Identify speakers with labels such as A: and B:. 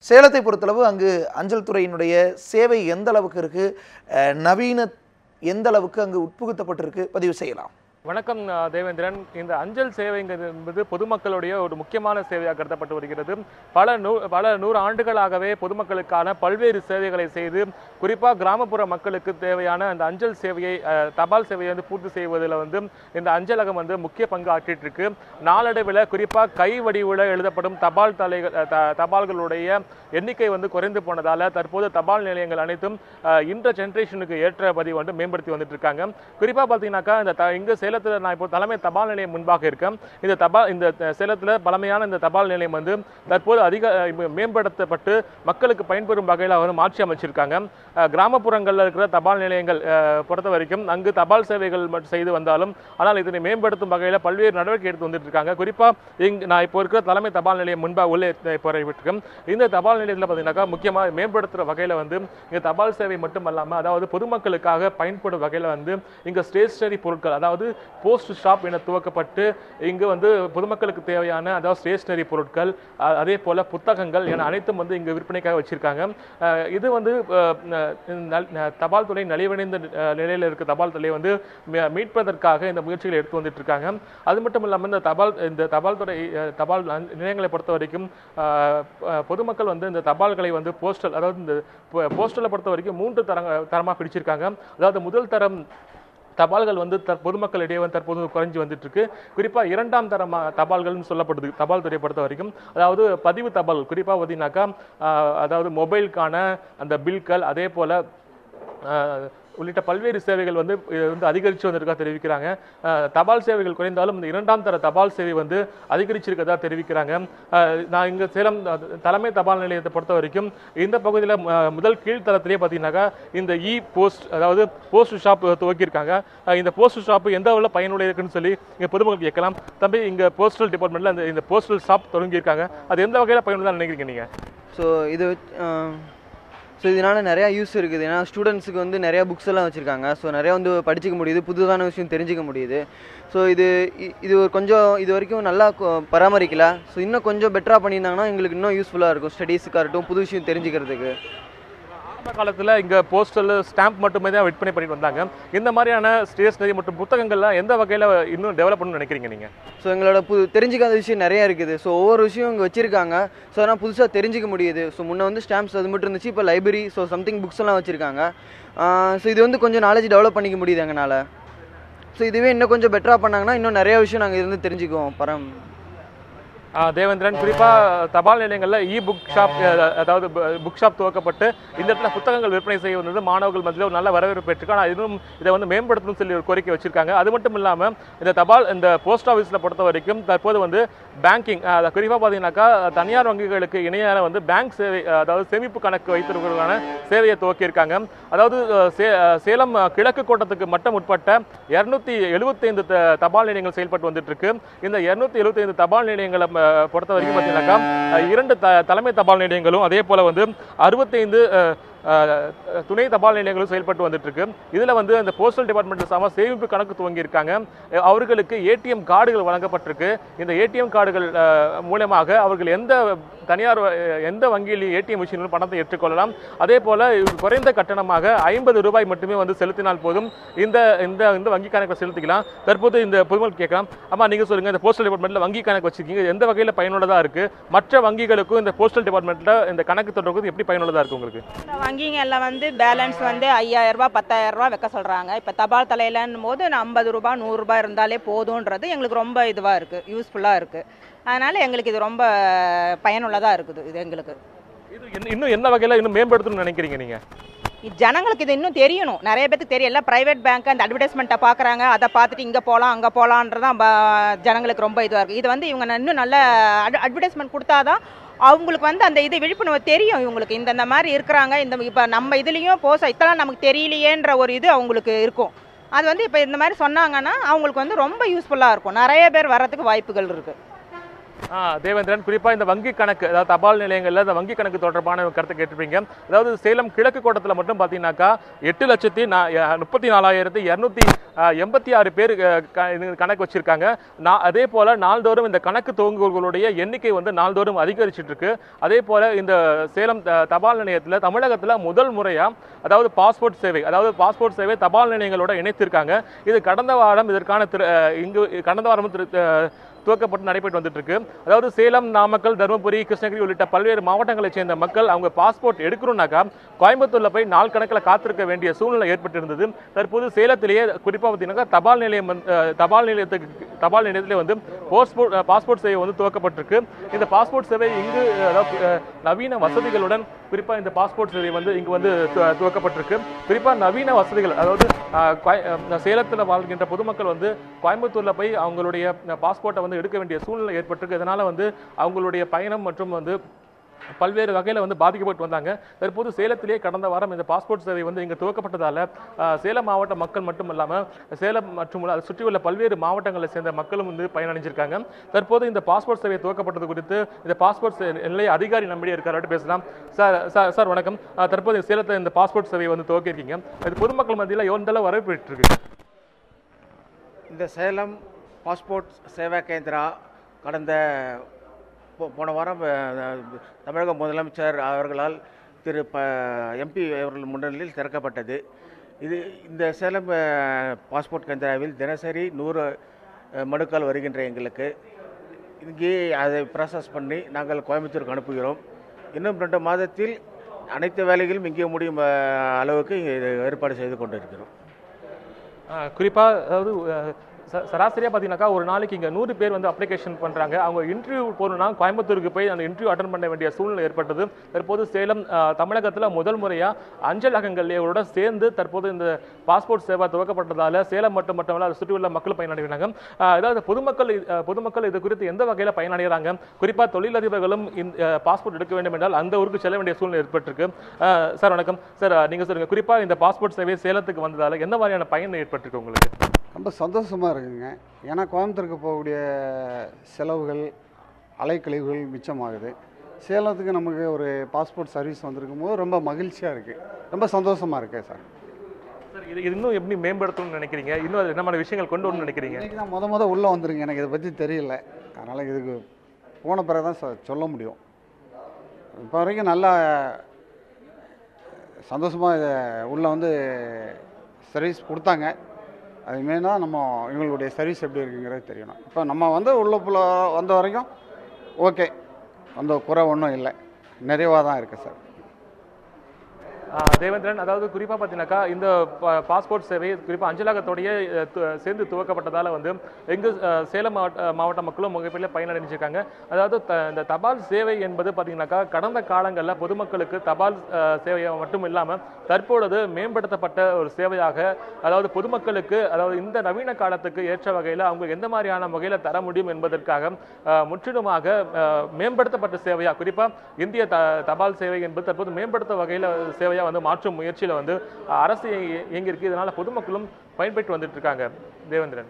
A: சேலத்தை பொறுத்தளவு அங்கு அஞ்சல் துறையினுடைய சேவை எந்த அளவுக்கு இருக்கு, நவீன எந்த அளவுக்கு அங்கு உட்புகுத்தப்பட்டிருக்கு, பதிவு செய்யலாம்.
B: வணக்கம் தேவேந்திரன். இந்த அஞ்சல் சேவைங்கிறது என்பது பொதுமக்களுடைய ஒரு முக்கியமான சேவையாக கருதப்பட்டு வருகிறது. பல நூறு ஆண்டுகளாகவே பொதுமக்களுக்கான பல்வேறு சேவைகளை செய்து குறிப்பாக கிராமப்புற மக்களுக்கு தேவையான அந்த அஞ்சல் சேவையை தபால் சேவையை பூர்த்தி செய்வதில் இந்த அஞ்சலகம் முக்கிய பங்கு ஆற்றிட்டு இருக்கு. நாளடைவில் குறிப்பாக கை வடிவில் எழுதப்படும் தபால்களுடைய எண்ணிக்கை குறைந்து போனதால தற்போது தபால் நிலையங்கள் அனைத்தும் இந்த ஜெனரேஷனுக்கு ஏற்றபடி மேம்படுத்தி வந்துட்டு இருக்காங்க. குறிப்பாக பார்த்தீங்கன்னாக்கா இங்க சேலத்தில் நான் இப்போ தலைமை தபால் நிலையம் முன்பாக இருக்கேன். இந்த சேலத்தில் பழமையான இந்த தபால் நிலையம் தற்போது அதிக மேம்படுத்தப்பட்டு மக்களுக்கு பயன்பெறும் வகையில் மாற்றி அமைச்சிருக்காங்க. கிராமப்புறங்களில் இருக்கிற தபால் நிலையங்கள் பொறுத்த வரைக்கும் அங்கு தபால் சேவைகள் செய்து வந்தாலும் ஆனால் இதனை மேம்படுத்தும் வகையில் பல்வேறு நடவடிக்கை எடுத்து வந்துட்டு இருக்காங்க. குறிப்பாக நான் இப்போ இருக்கிற தலைமை தபால் நிலையம் முன்பாக உள்ளே போயிட்டு இந்த தபால் நிலையத்தில் பார்த்தீங்கன்னாக்கா முக்கியமாக மேம்படுத்துகிற வகையில் இங்கே தபால் சேவை மட்டும் இல்லாமல் அதாவது பொதுமக்களுக்காக பயன்படும் வகையில் இங்கே ஸ்டேஷனரி பொருட்கள் அதாவது போஸ்ட் ஷாப் என துவக்கப்பட்டு இங்கு பொதுமக்களுக்கு தேவையான அதாவது ஸ்டேஷனரி பொருட்கள் அதே போல புத்தகங்கள் என அனைத்தும் இங்கு விற்பனைக்காக வச்சிருக்காங்க. இது தபால் துறை நலிவடைந்த நிலையில் இருக்க தபால் துறையை மீட்பதற்காக இந்த முயற்சிகளை எடுத்து வந்துட்டு இருக்காங்க. அது மட்டும் இல்லாமல் இந்த தபால் துறை தபால் நிலையங்களை பொறுத்த வரைக்கும் பொதுமக்கள் இந்த தபால்களை போஸ்டல் அதாவது இந்த போஸ்டலை பொறுத்த வரைக்கும் 3 தரமாக பிடிச்சிருக்காங்க. அதாவது முதல் தரம் தபால்கள் பொதுமக்களிடையே தற்போது குறைஞ்சி வந்துட்டு இருக்கு. குறிப்பாக 2ஆம் தரம் தபால்கள்னு சொல்லப்படுது தபால் துறையை பொறுத்த வரைக்கும். அதாவது பதிவு தபால் குறிப்பாக பார்த்தீங்கன்னாக்கா அதாவது மொபைலுக்கான அந்த பில்கள் அதே போல உள்ளிட்ட பல்வேறு சேவைகள் அதிகரித்து வந்திருக்கா தெரிவிக்கிறாங்க. தபால் சேவைகள் குறைந்தாலும் இந்த 2ஆம் தர தபால் சேவை அதிகரிச்சிருக்கதா தெரிவிக்கிறாங்க. நான் இங்கே சேலம் தலைமை தபால் நிலையத்தை பொறுத்த வரைக்கும் இந்த பகுதியில் முதல் கீழ்த்தளத்திலே பார்த்தீங்கன்னாக்கா இந்த போஸ்ட் அதாவது போஸ்ட் ஷாப் துவக்கியிருக்காங்க. இந்த போஸ்ட் ஷாப் எந்த அளவில் பயனுள்ள இருக்குன்னு சொல்லி இங்கே பொதுமக்கள் கேட்கலாம். தம்பி, இங்கே போஸ்டல் டிபார்ட்மெண்ட்டில் இந்த போஸ்டல் ஷாப் தொடங்கியிருக்காங்க. அது எந்த வகையில் பயனுள்ளதாக நினைக்கிறீங்க நீங்கள்?
C: ஸோ இதனால் நிறையா யூஸ் இருக்குது. ஏன்னா ஸ்டூடெண்ட்ஸுக்கு நிறையா புக்ஸ் எல்லாம் வச்சுருக்காங்க. ஸோ நிறையா படிச்சிக்க முடியுது, புதுதான விஷயம் தெரிஞ்சிக்க முடியுது. ஸோ இது கொஞ்சம் இது வரைக்கும் நல்லா பராமரிக்கல. ஸோ இன்னும் கொஞ்சம் பெட்டராக பண்ணியிருந்தாங்கன்னா எங்களுக்கு இன்னும் யூஸ்ஃபுல்லாக இருக்கும், ஸ்டடீஸுக்காக இருக்கட்டும், புது விஷயம் தெரிஞ்சுக்கிறதுக்கு.
B: ஆரம்ப காலத்தில் இங்கே போஸ்டல் ஸ்டாம்ப் மட்டுமே தான் விற்பனை பண்ணிட்டு வந்தாங்க. இந்த மாதிரியான ஸ்டேஷனரி மற்றும் புத்தகங்கள்லாம் எந்த வகையில் இன்னும் டெவலப் பண்ணணும்னு நினைக்கிறீங்க நீங்கள்?
C: ஸோ எங்களோட தெரிஞ்சிக்காத விஷயம் நிறையா இருக்குது. ஸோ ஒவ்வொரு விஷயம் இங்கே வச்சுருக்காங்க. ஸோ அதனால் புதுசாக தெரிஞ்சிக்க முடியுது. ஸோ முன்னே ஸ்டாம்ப்ஸ் அது மட்டும் இருந்துச்சு, இப்போ லைப்ரரி சம்திங் புக்ஸ் எல்லாம் வச்சுருக்காங்க. ஸோ இது கொஞ்சம் நாலேஜ் டெவலப் பண்ணிக்க முடியுது எங்களால். ஸோ இதுவே இன்னும் கொஞ்சம் பெட்டராக பண்ணாங்கன்னா இன்னும் நிறையா விஷயம் நாங்கள் தெரிஞ்சுக்குவோம்.
B: தேவேந்திரன், குறிப்பாக தபால் நிலையங்களில் புக் ஷாப் அதாவது புக் ஷாப் துவக்கப்பட்டு இந்த இடத்துல புத்தகங்கள் விற்பனை செய்ய வந்தது மாணவர்கள் மத்தியில் ஒரு நல்ல வரவேற்பு பெற்றிருக்கு. ஆனால் இன்னும் இதை மேம்படுத்தணும்னு சொல்லி ஒரு கோரிக்கை வச்சிருக்காங்க. அது மட்டும் இல்லாமல் இந்த போஸ்ட் ஆஃபீஸில் பொறுத்த வரைக்கும் தற்போது பேங்கிங் குறிப்பாக பார்த்தீங்கன்னாக்கா தனியார் வங்கிகளுக்கு இணையான பேங்க் சேவை அதாவது சேமிப்பு கணக்கு வைத்திருக்கிறதுக்கான சேவையை துவக்கியிருக்காங்க. அதாவது சேலம் கிழக்கு கோட்டத்துக்கு மட்டும் உட்பட்ட 275 தபால் நிலையங்கள் செயல்பட்டு வந்துட்டு இருக்கு. இந்த 275 தபால் நிலையங்களை பொறுத்த வரைக்கும் பார்த்தீங்கன்னாக்கா 2 தலைமை தபால் நிலையங்களும் அதே போல 65 துணை தபால் நிலையங்களும் செயல்பட்டு வந்துட்டு இருக்கு. இதில் அந்த போஸ்டல் டிபார்ட்மெண்ட் சேமிப்பு கணக்கு துவங்கி இருக்காங்க. அவர்களுக்கு ஏடிஎம் கார்டுகள் வழங்கப்பட்டிருக்கு. இந்த ஏடிஎம் கார்டுகள் மூலமாக அவர்கள் எந்த வங்கியில் ஏடிஎம் மிஷினில் பணத்தை ஏற்றுக்கொள்ளலாம். அதே போல குறைந்த கட்டணமாக 50 ரூபாய் மட்டுமே செலுத்தினால் போதும் இந்த வங்கி கணக்கை செலுத்திக்கலாம். தற்போது இந்த பொதுமக்கள் கேட்கலாம், அம்மா நீங்கள் சொல்லுங்க, இந்த போஸ்டல் டிபார்ட்மெண்ட்ல வங்கி கணக்கு வச்சிருக்கீங்க, எந்த வகையில் பயனுள்ளதா இருக்கு? மற்ற வங்கிகளுக்கும் இந்த போஸ்டல் டிபார்ட்மெண்ட்ல இந்த கணக்கு தொடர்பு எப்படி பயனுள்ளதா இருக்கு உங்களுக்கு?
D: வங்கிங்க எல்லாம் பேலன்ஸ் 5000 ரூபாய் 10000 ரூபாய் வைக்க சொல்றாங்க. இப்போ தபால் தலையிலன்னும் போது 50 ரூபாய் 100 ரூபாய் இருந்தாலே போதும்ன்றது எங்களுக்கு ரொம்ப இதுவாக இருக்கு, யூஸ்ஃபுல்லாக இருக்கு. அதனால எங்களுக்கு இது ரொம்ப பயனுள்ளதாக இருக்குது. இது எங்களுக்கு
B: இன்னும் என்ன வகையில் இன்னும் மேம்படுத்தணும்னு நினைக்கிறீங்க நீங்க?
D: ஜனங்களுக்கு இது இன்னும் தெரியணும். நிறைய பேருக்கு தெரியல. பிரைவேட் பேங்க் அந்த அட்வர்டைஸ்மெண்ட்டை பார்க்குறாங்க, அதை பார்த்துட்டு இங்கே போகலாம் அங்கே போகலான்றதான் ஜனங்களுக்கு ரொம்ப இதுவாக இருக்குது. இது இவங்க இன்னும் நல்ல அட்வர்டைஸ்மெண்ட் கொடுத்தாதான் அவங்களுக்கு அந்த இது விழிப்புணர்வு தெரியும். இவங்களுக்கு இந்த மாதிரி இருக்கிறாங்க, இப்போ நம்ம இதுலேயும் இதெல்லாம் நமக்கு தெரியலையேன்ற ஒரு இது அவங்களுக்கு இருக்கும். அது இப்போ இந்த மாதிரி சொன்னாங்கன்னா அவங்களுக்கு ரொம்ப யூஸ்ஃபுல்லாக இருக்கும். நிறைய பேர் வர்றதுக்கு வாய்ப்புகள் இருக்குது.
B: தேவேந்திரன், குறிப்பா இந்த வங்கி கணக்கு, அதாவது தபால் நிலையங்கள்ல இந்த வங்கி கணக்கு தொடர்பான கருத்தை கேட்டிருப்பீங்க. அதாவது சேலம் கிழக்கு கோட்டத்தில் மட்டும் பார்த்தீங்கன்னாக்கா 8,34,286 பேர் கணக்கு வச்சிருக்காங்க. அதே போல நாள்தோறும் இந்த கணக்கு துவங்குவோர்களுடைய எண்ணிக்கை வந்து நாள்தோறும் அதிகரிச்சுட்டு இருக்கு. அதே போல இந்த சேலம் தபால் நிலையத்தில் தமிழகத்தில் முதல் முறையா அதாவது பாஸ்போர்ட் சேவை தபால் நிலையங்களோட இணைத்திருக்காங்க. இது கடந்த வாரம் துவக்கப்பட்டு நடைபெற்று வந்துட்டு இருக்கு. அதாவது சேலம், நாமக்கல், தருமபுரி, கிருஷ்ணகிரி உள்ளிட்ட பல்வேறு மாவட்டங்களைச் சேர்ந்த மக்கள் அவங்க பாஸ்போர்ட் எடுக்கணும்னாக்கா கோயம்புத்தூர்ல போய் நாள் கணக்கில் காத்திருக்க வேண்டிய சூழ்நிலை ஏற்பட்டிருந்தது. தற்போது சேலத்திலேயே குறிப்பா பார்த்தீங்கன்னா தபால் நிலையத்திலே வந்து பாஸ்போர்ட் சேவை வந்து துவக்கப்பட்டிருக்கு. இந்த பாஸ்போர்ட் சேவை இங்கு நவீன வசதிகளுடன் குறிப்பா இந்த பாஸ்போர்ட் சேவை வந்து இங்கு வந்து துவக்கப்பட்டிருக்கு. குறிப்பா நவீன வசதிகள், அதாவது சேலத்தில் வாழ்கின்ற பொதுமக்கள் வந்து கோயம்புத்தூர்ல போய் அவங்களுடைய பாஸ்போர்ட்டை வந்து எடுக்க வேண்டிய சூழ்நிலை ஏற்பட்டிருக்கு. இதனால வந்து அவங்களுடைய பயணம் மற்றும் வந்து பல்வேறு வகையில் வந்து பாதிக்கப்பட்டு வந்தாங்க. தற்போது சேலத்திலேயே கடந்த வாரம் இந்த பாஸ்போர்ட் சேவை வந்து இங்கே துவக்கப்பட்டதால சேலம் மாவட்ட மக்கள் மட்டும் இல்லாமல் சேலம் மற்றும் அதை சுற்றியுள்ள பல்வேறு மாவட்டங்களை சேர்ந்த மக்களும் வந்து பயனடைஞ்சிருக்காங்க. தற்போது இந்த பாஸ்போர்ட் சேவை துவக்கப்பட்டது குறித்து இந்த பாஸ்போர்ட் நிலைய அதிகாரி நம்மிடையே இருக்காரு, பேசலாம். சார் வணக்கம். தற்போது சேலத்தில் இந்த பாஸ்போர்ட் சேவை வந்து துவக்கியிருக்கீங்க. இது பொதுமக்கள் மத்தியில் எந்த அளவு வரவேற்பு இருக்கு?
E: இந்த சேலம் பாஸ்போர்ட் சேவா கேந்திரா கடந்த போன வாரம் தமிழக முதலமைச்சர் அவர்களால் எம்பி அவர்கள் முன்னிலையில் திறக்கப்பட்டது. இந்த சேலம் பாஸ்போர்ட் கேந்திராவில் தினசரி 100 மனுக்கள் வருகின்ற எங்களுக்கு இங்கே அதை ப்ராசஸ் பண்ணி நாங்கள் கோயம்புத்தூருக்கு அனுப்புகிறோம். இன்னும் 2 மாதத்தில் அனைத்து வேலைகளும் இங்கே முடியும் அளவுக்கு ஏற்பாடு செய்து கொண்டிருக்கிறோம்.
B: குறிப்பாக அதாவது சராசரியாக பார்த்தீங்கன்னாக்கா ஒரு நாளைக்கு இங்கே 100 பேர் வந்து அப்ளிகேஷன் பண்ணுறாங்க. அவங்க இன்டர்வியூ போகணுன்னா கோயம்புத்தூருக்கு போய் அந்த இன்டர்வியூ அட்டன் பண்ண வேண்டிய சூழ்நிலை ஏற்பட்டது. தற்போது சேலம் தமிழகத்தில் முதல் முறையாக அஞ்சலகங்களோட சேர்ந்து தற்போது இந்த பாஸ்போர்ட் சேவை துவக்கப்பட்டதால் சேலம் மட்டுமல்ல அதை சுற்றியுள்ள மக்கள் பயனடைகிறாங்க. அதாவது பொதுமக்கள் இது குறித்து எந்த வகையில் பயனடைகிறாங்க? குறிப்பாக தொழிலதிபர்களும் பாஸ்போர்ட் எடுக்க வேண்டும் என்றால் அந்த ஊருக்கு செல்ல வேண்டிய சூழ்நிலை ஏற்பட்டிருக்கு. சார் வணக்கம். சார் நீங்கள் சொல்லுங்கள், குறிப்பாக இந்த பாஸ்போர்ட் சேவை சேலத்துக்கு வந்ததால் எந்த மாதிரியான பயன் ஏற்பட்டிருக்கு உங்களுக்கு?
F: ரொம்ப சந்தோஷமாக இருக்குங்க. ஏன்னா கோயம்புத்தூருக்கு போகக்கூடிய செலவுகள், அலைக்கழிவுகள் மிச்சமாகுது. சேலத்துக்கு நமக்கு ஒரு பாஸ்போர்ட் சர்வீஸ் வந்திருக்கும் போது ரொம்ப மகிழ்ச்சியாக இருக்குது, ரொம்ப சந்தோஷமாக இருக்குது சார்.
B: சார் இது இன்னும் எப்படி மேம்படுத்தணும்னு நினைக்கிறீங்க? இன்னும் அது என்ன விஷயங்கள் கொண்டு வரணும்னு நினைக்கிறீங்க?
F: இன்றைக்கி தான் முத உள்ளே வந்துருங்க. எனக்கு இதை பற்றி தெரியல, அதனால் இதுக்கு போன பிறகு தான் சொல்ல முடியும். இப்போ வரைக்கும் நல்லா சந்தோஷமாக இதை உள்ளே வந்து சர்வீஸ் கொடுத்தாங்க. அதுமாரி தான் நம்ம இவங்களுடைய சர்வீஸ் எப்படி இருக்குங்கிறது தெரியணும். இப்போ நம்ம வந்து உள்ளே வந்த வரைக்கும் ஓகே, அந்த குறை ஒன்றும் இல்லை, நிறைவாக தான் இருக்குது சார்.
B: தேவேந்திரன், அதாவது குறிப்பாக பார்த்தீங்கன்னாக்கா இந்த பாஸ்போர்ட் சேவை குறிப்பாக அஞ்சலகத்தோடைய சேர்ந்து துவக்கப்பட்டதால் வந்து எங்கள் சேலம் மாவட்ட மக்களும் மிகப்பெரிய பயனடைஞ்சிருக்காங்க. அதாவது இந்த தபால் சேவை என்பது பார்த்தீங்கன்னாக்கா கடந்த காலங்களில் பொதுமக்களுக்கு தபால் சேவையை மட்டும் இல்லாமல் தற்பொழுது மேம்படுத்தப்பட்ட ஒரு சேவையாக, அதாவது பொதுமக்களுக்கு அதாவது இந்த நவீன காலத்துக்கு ஏற்ற வகையில் அவங்க எந்த மாதிரியான வகையில் தர முடியும் என்பதற்காக முற்றிலுமாக மேம்படுத்தப்பட்ட சேவையாக, குறிப்பாக இந்திய தபால் சேவை என்பது தற்போது மேம்படுத்த வகையில் சேவையாக வந்து மாற்றும் முயற்சியில் வந்து அரசு இயங்கியிருக்கு. இதனால பொதுமக்களும் பயன்பெற்று வந்துட்டு இருக்காங்க. தேவேந்திரன்.